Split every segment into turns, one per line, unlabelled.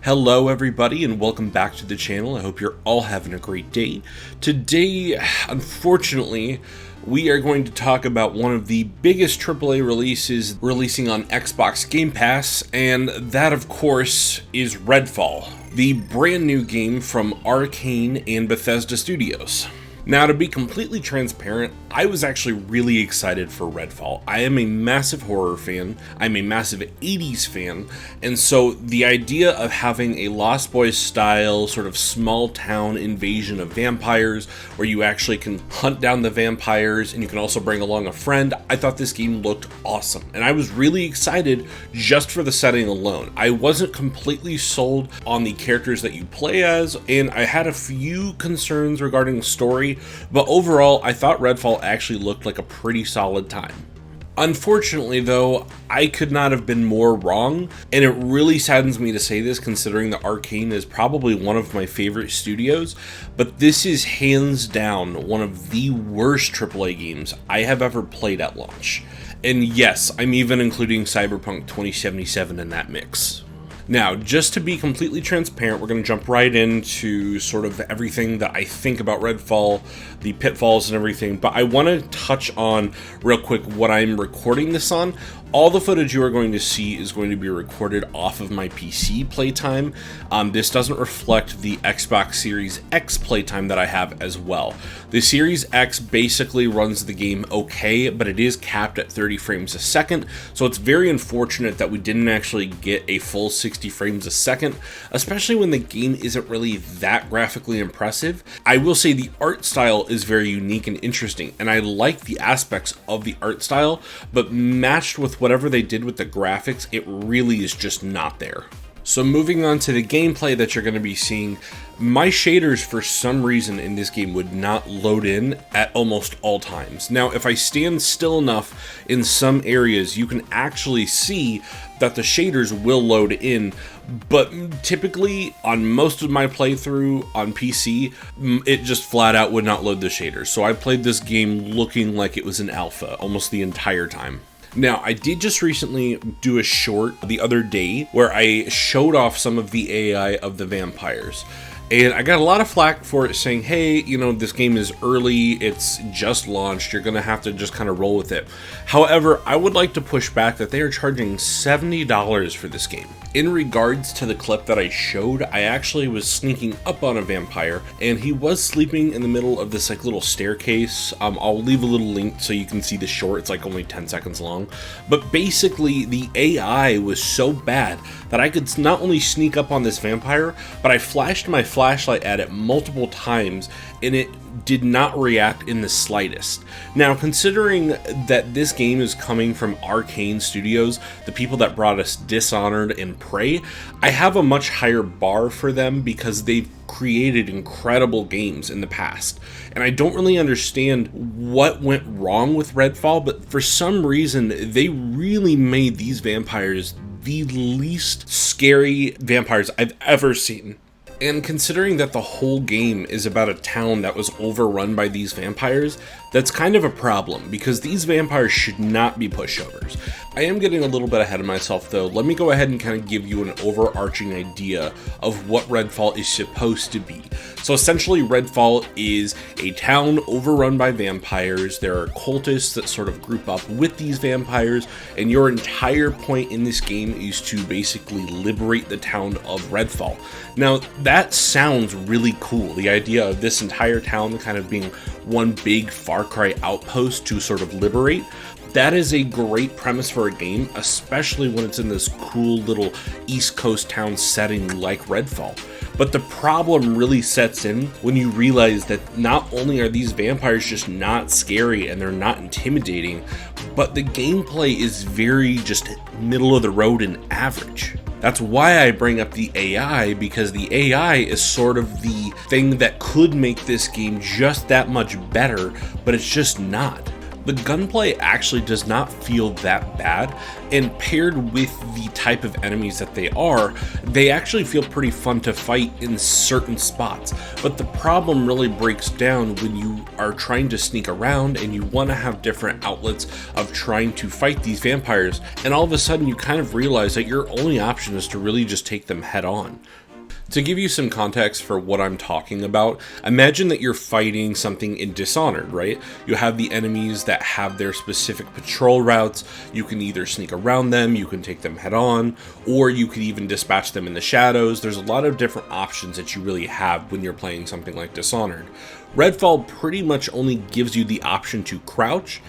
Hello everybody and welcome back to the channel. I hope you're all having a great day. Today, unfortunately, we are going to talk about one of the biggest AAA releases releasing on Xbox Game Pass, and that of course is Redfall, the brand new game from Arkane and Bethesda Studios. Now, to be completely transparent, I was actually really excited for Redfall. I am a massive horror fan, I'm a massive 80s fan, and so the idea of having a Lost Boys style sort of small town invasion of vampires where you actually can hunt down the vampires and you can also bring along a friend, I thought this game looked awesome. And I was really excited just for the setting alone. I wasn't completely sold on the characters that you play as, and I had a few concerns regarding story, but overall I thought Redfall actually looked like a pretty solid time. Unfortunately though, I could not have been more wrong, and it really saddens me to say this considering that Arkane is probably one of my favorite studios, but this is hands down one of the worst AAA games I have ever played at launch. And yes, I'm even including Cyberpunk 2077 in that mix. Now, just to be completely transparent, we're going to jump right into sort of everything that I think about Redfall, the pitfalls and everything, but I want to touch on real quick what I'm recording this on. All the footage you are going to see is going to be recorded off of my PC playtime. This doesn't reflect the Xbox Series X playtime that I have as well. The Series X basically runs the game okay, but it is capped at 30 frames a second, so it's very unfortunate that we didn't actually get a full 60 frames a second, especially when the game isn't really that graphically impressive. I will say the art style is very unique and interesting, and I like the aspects of the art style, but matched with whatever they did with the graphics, it really is just not there. So moving on to the gameplay that you're going to be seeing, my shaders for some reason in this game would not load in at almost all times. Now, if I stand still enough in some areas, you can actually see that the shaders will load in, but typically on most of my playthrough on PC, it just flat out would not load the shaders. So I played this game looking like it was an alpha almost the entire time. Now, I did just recently do a short the other day where I showed off some of the AI of the vampires. And I got a lot of flack for it saying, hey, you know, this game is early, it's just launched, you're gonna have to just kind of roll with it. However, I would like to push back that they are charging $70 for this game. In regards to the clip that I showed, I actually was sneaking up on a vampire, and he was sleeping in the middle of this like little staircase. I'll leave a little link so you can see the short, it's like only 10 seconds long. But basically, the AI was so bad that I could not only sneak up on this vampire, but I flashed my flashlight at it multiple times, and it did not react in the slightest. Now, considering that this game is coming from Arkane Studios, the people that brought us Dishonored and Prey, I have a much higher bar for them because they've created incredible games in the past. And I don't really understand what went wrong with Redfall, but for some reason, they really made these vampires the least scary vampires I've ever seen. And considering that the whole game is about a town that was overrun by these vampires, that's kind of a problem because these vampires should not be pushovers. I am getting a little bit ahead of myself though. Let me go ahead and kind of give you an overarching idea of what Redfall is supposed to be. So essentially, Redfall is a town overrun by vampires. There are cultists that sort of group up with these vampires, and your entire point in this game is to basically liberate the town of Redfall. Now, that sounds really cool, the idea of this entire town kind of being one big Far Cry outpost to sort of liberate. That is a great premise for a game, especially when it's in this cool little East Coast town setting like Redfall. But the problem really sets in when you realize that not only are these vampires just not scary and they're not intimidating, but the gameplay is very just middle of the road and average. That's why I bring up the AI, because the AI is sort of the thing that could make this game just that much better, but it's just not. The gunplay actually does not feel that bad, and paired with the type of enemies that they actually feel pretty fun to fight in certain spots. But the problem really breaks down when you are trying to sneak around and you want to have different outlets of trying to fight these vampires, and all of a sudden you kind of realize that your only option is to really just take them head on. To give you some context for what I'm talking about, imagine that you're fighting something in Dishonored, right? You have the enemies that have their specific patrol routes. You can either sneak around them, you can take them head on, or you could even dispatch them in the shadows. There's a lot of different options that you really have when you're playing something like Dishonored. Redfall pretty much only gives you the option to crouch,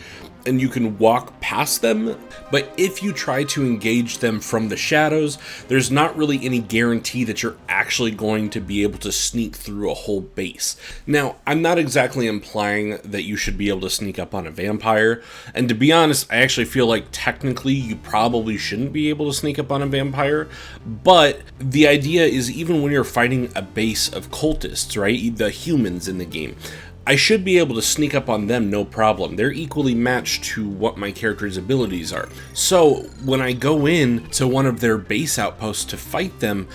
and you can walk past them, but if you try to engage them from the shadows, there's not really any guarantee that you're actually going to be able to sneak through a whole base. Now, I'm not exactly implying that you should be able to sneak up on a vampire, and to be honest, I actually feel like technically you probably shouldn't be able to sneak up on a vampire, but the idea is even when you're fighting a base of cultists, right, the humans in the game, I should be able to sneak up on them no problem. They're equally matched to what my character's abilities are. So when I go in to one of their base outposts to fight them,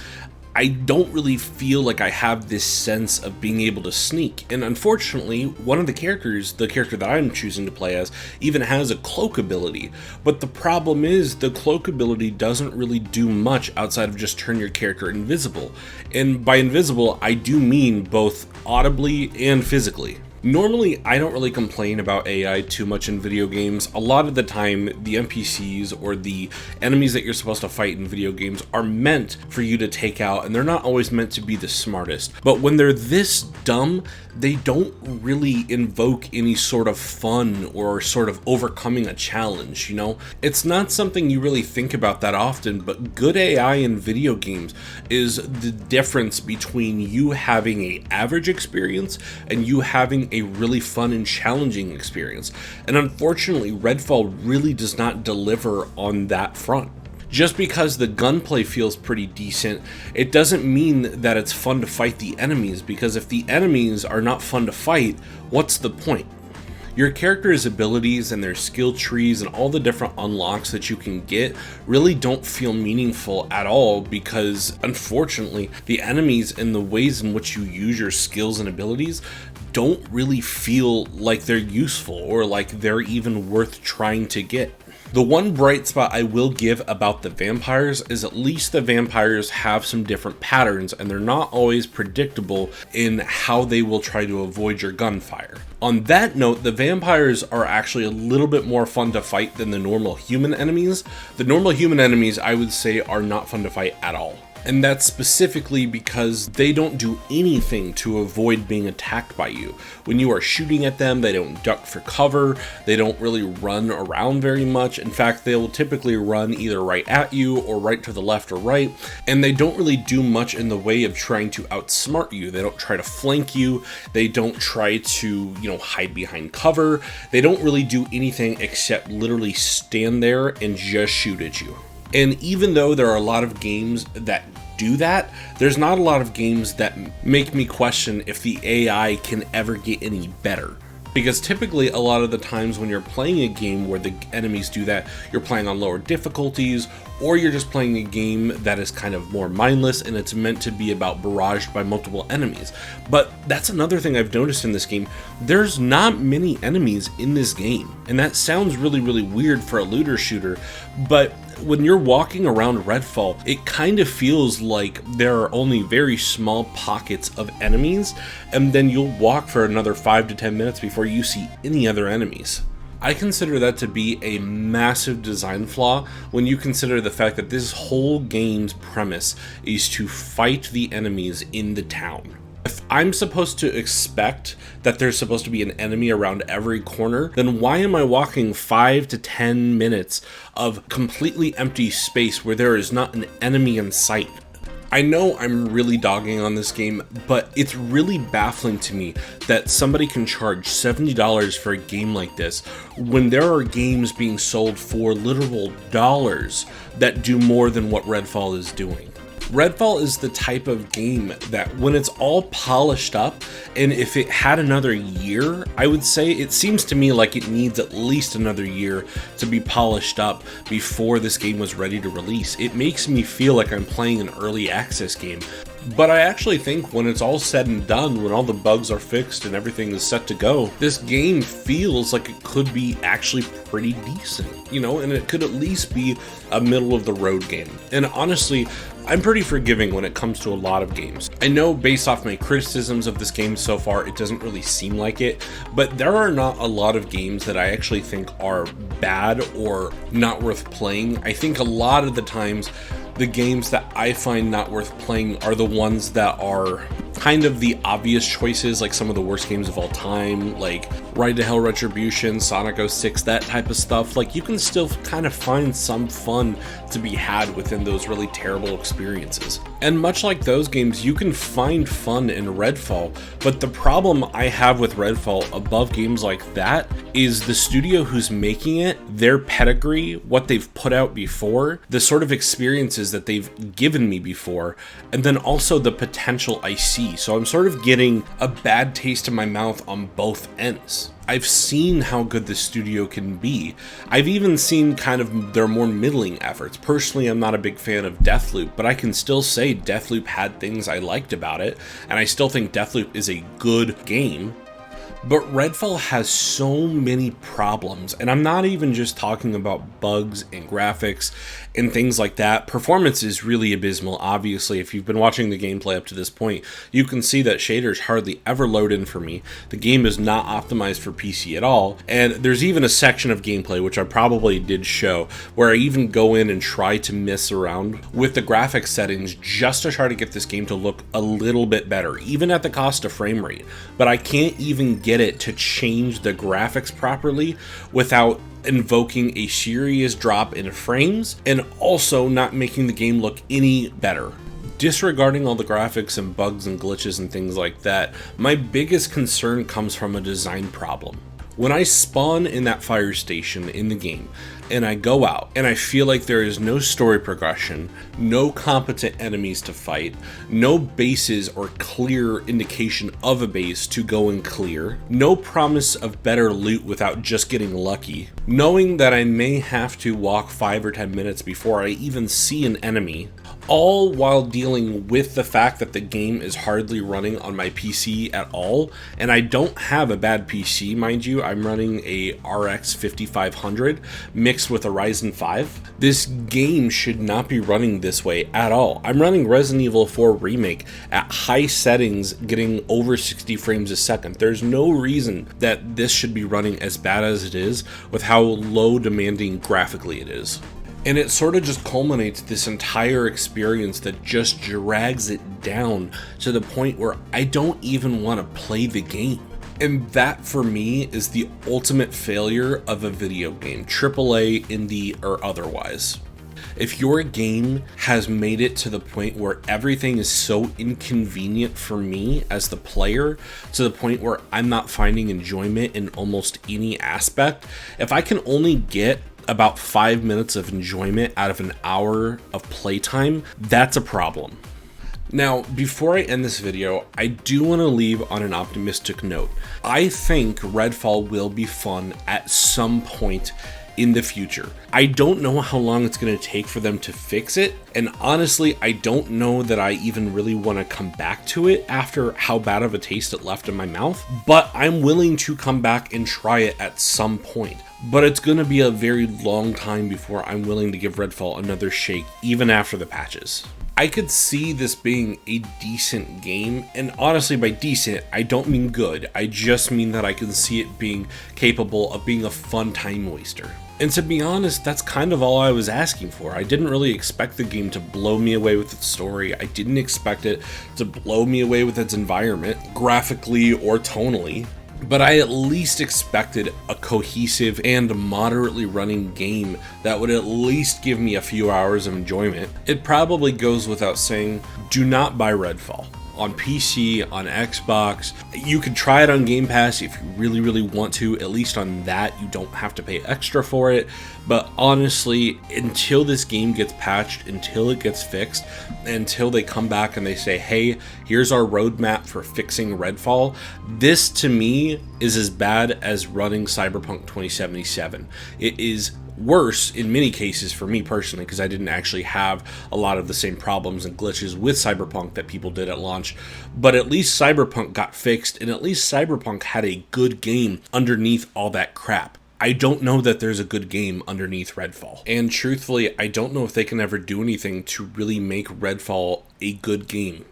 I don't really feel like I have this sense of being able to sneak. And unfortunately, one of the characters, the character that I'm choosing to play as, even has a cloak ability. But the problem is the cloak ability doesn't really do much outside of just turn your character invisible. And by invisible, I do mean both audibly and physically. Normally, I don't really complain about AI too much in video games. A lot of the time, the NPCs or the enemies that you're supposed to fight in video games are meant for you to take out, and they're not always meant to be the smartest. But when they're this dumb, they don't really invoke any sort of fun or sort of overcoming a challenge, you know? It's not something you really think about that often, but good AI in video games is the difference between you having an average experience and you having a really fun and challenging experience. And unfortunately, Redfall really does not deliver on that front. Just because the gunplay feels pretty decent, it doesn't mean that it's fun to fight the enemies, because if the enemies are not fun to fight, what's the point? Your character's abilities and their skill trees and all the different unlocks that you can get really don't feel meaningful at all, because unfortunately the enemies and the ways in which you use your skills and abilities don't really feel like they're useful or like they're even worth trying to get. The one bright spot I will give about the vampires is at least the vampires have some different patterns, and they're not always predictable in how they will try to avoid your gunfire. On that note, the vampires are actually a little bit more fun to fight than the normal human enemies. The normal human enemies, I would say, are not fun to fight at all. And that's specifically because they don't do anything to avoid being attacked by you. When you are shooting at them, they don't duck for cover, they don't really run around very much. In fact, they will typically run either right at you or right to the left or right, and they don't really do much in the way of trying to outsmart you. They don't try to flank you, they don't try to, hide behind cover, they don't really do anything except literally stand there and just shoot at you. And even though there are a lot of games that do that, there's not a lot of games that make me question if the AI can ever get any better. Because typically a lot of the times when you're playing a game where the enemies do that, you're playing on lower difficulties, or you're just playing a game that is kind of more mindless and it's meant to be about barraged by multiple enemies. But that's another thing I've noticed in this game. There's not many enemies in this game, and that sounds really, really weird for a looter shooter, but when you're walking around Redfall, it kind of feels like there are only very small pockets of enemies, and then you'll walk for another 5 to 10 minutes before you see any other enemies. I consider that to be a massive design flaw when you consider the fact that this whole game's premise is to fight the enemies in the town. If I'm supposed to expect that there's supposed to be an enemy around every corner, then why am I walking 5 to 10 minutes of completely empty space where there is not an enemy in sight? I know I'm really dogging on this game, but it's really baffling to me that somebody can charge $70 for a game like this when there are games being sold for literal dollars that do more than what Redfall is doing. Redfall is the type of game that when it's all polished up, and if it had another year, I would say it seems to me like it needs at least another year to be polished up before this game was ready to release. It makes me feel like I'm playing an early access game. But I actually think when it's all said and done, when all the bugs are fixed and everything is set to go, this game feels like it could be actually pretty decent, you know, and it could at least be a middle of the road game. And honestly, I'm pretty forgiving when it comes to a lot of games. I know based off my criticisms of this game so far, it doesn't really seem like it, but there are not a lot of games that I actually think are bad or not worth playing. I think a lot of the times, the games that I find not worth playing are the ones that are kind of the obvious choices, like some of the worst games of all time, like Ride to Hell Retribution, Sonic 06, that type of stuff. Like, you can still kind of find some fun to be had within those really terrible experiences. And much like those games, you can find fun in Redfall, but the problem I have with Redfall above games like that is the studio who's making it, their pedigree, what they've put out before, the sort of experiences that they've given me before, and then also the potential I see. So I'm sort of getting a bad taste in my mouth on both ends. I've seen how good this studio can be. I've even seen kind of their more middling efforts. Personally, I'm not a big fan of Deathloop, but I can still say Deathloop had things I liked about it, and I still think Deathloop is a good game. But Redfall has so many problems, and I'm not even just talking about bugs and graphics and things like that. Performance is really abysmal. Obviously, if you've been watching the gameplay up to this point, you can see that shaders hardly ever load in for me. The game is not optimized for PC at all, and there's even a section of gameplay, which I probably did show, where I even go in and try to mess around with the graphics settings just to try to get this game to look a little bit better, even at the cost of frame rate. But I can't even get it to change the graphics properly without invoking a serious drop in frames and also not making the game look any better. Disregarding all the graphics and bugs and glitches and things like that, my biggest concern comes from a design problem. When I spawn in that fire station in the game, and I go out, and I feel like there is no story progression, no competent enemies to fight, no bases or clear indication of a base to go and clear, no promise of better loot without just getting lucky, knowing that I may have to walk 5 or 10 minutes before I even see an enemy, all while dealing with the fact that the game is hardly running on my PC at all. And I don't have a bad PC, mind you. I'm running a RX 5500 mixed with a Ryzen 5. This game should not be running this way at all. I'm running Resident Evil 4 Remake at high settings, getting over 60 frames a second. There's no reason that this should be running as bad as it is with how low demanding graphically it is. And it sort of just culminates this entire experience that just drags it down to the point where I don't even want to play the game. And that, for me, is the ultimate failure of a video game, AAA, indie, or otherwise. If your game has made it to the point where everything is so inconvenient for me as the player, to the point where I'm not finding enjoyment in almost any aspect, if I can only get about 5 minutes of enjoyment out of an hour of playtime, that's a problem. Now, before I end this video, I do want to leave on an optimistic note. I think Redfall will be fun at some point in the future. I don't know how long it's going to take for them to fix it, and honestly, I don't know that I even really want to come back to it after how bad of a taste it left in my mouth, but I'm willing to come back and try it at some point. But it's going to be a very long time before I'm willing to give Redfall another shake, even after the patches. I could see this being a decent game, and honestly, by decent, I don't mean good. I just mean that I can see it being capable of being a fun time waster. And to be honest, that's kind of all I was asking for. I didn't really expect the game to blow me away with its story. I didn't expect it to blow me away with its environment, graphically or tonally. But I at least expected a cohesive and moderately running game that would at least give me a few hours of enjoyment. It probably goes without saying, do not buy Redfall. on PC, on Xbox. You can try it on Game Pass if you really want to. At least on that, you don't have to pay extra for it. But honestly, until this game gets patched, until it gets fixed, until they come back and they say, hey, here's our roadmap for fixing Redfall, this to me is as bad as running Cyberpunk 2077. It is worse in many cases for me personally, because I didn't actually have a lot of the same problems and glitches with Cyberpunk that people did at launch. But at least Cyberpunk got fixed, and at least Cyberpunk had a good game underneath all that crap. I don't know that there's a good game underneath Redfall. And truthfully, I don't know if they can ever do anything to really make Redfall a good game.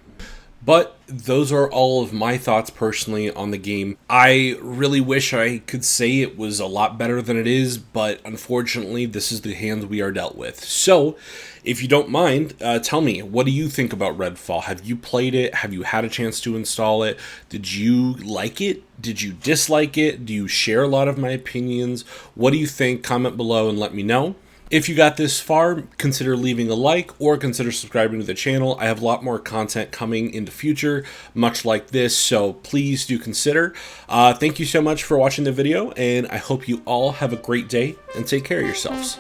But those are all of my thoughts personally on the game. I really wish I could say it was a lot better than it is, but unfortunately, this is the hand we are dealt with. So, if you don't mind, tell me, what do you think about Redfall? Have you played it? Have you had a chance to install it? Did you like it? Did you dislike it? Do you share a lot of my opinions? What do you think? Comment below and let me know. If you got this far, consider leaving a like or consider subscribing to the channel. I have a lot more content coming in the future, much like this, so please do consider. Thank you so much for watching the video, and I hope you all have a great day and take care of yourselves.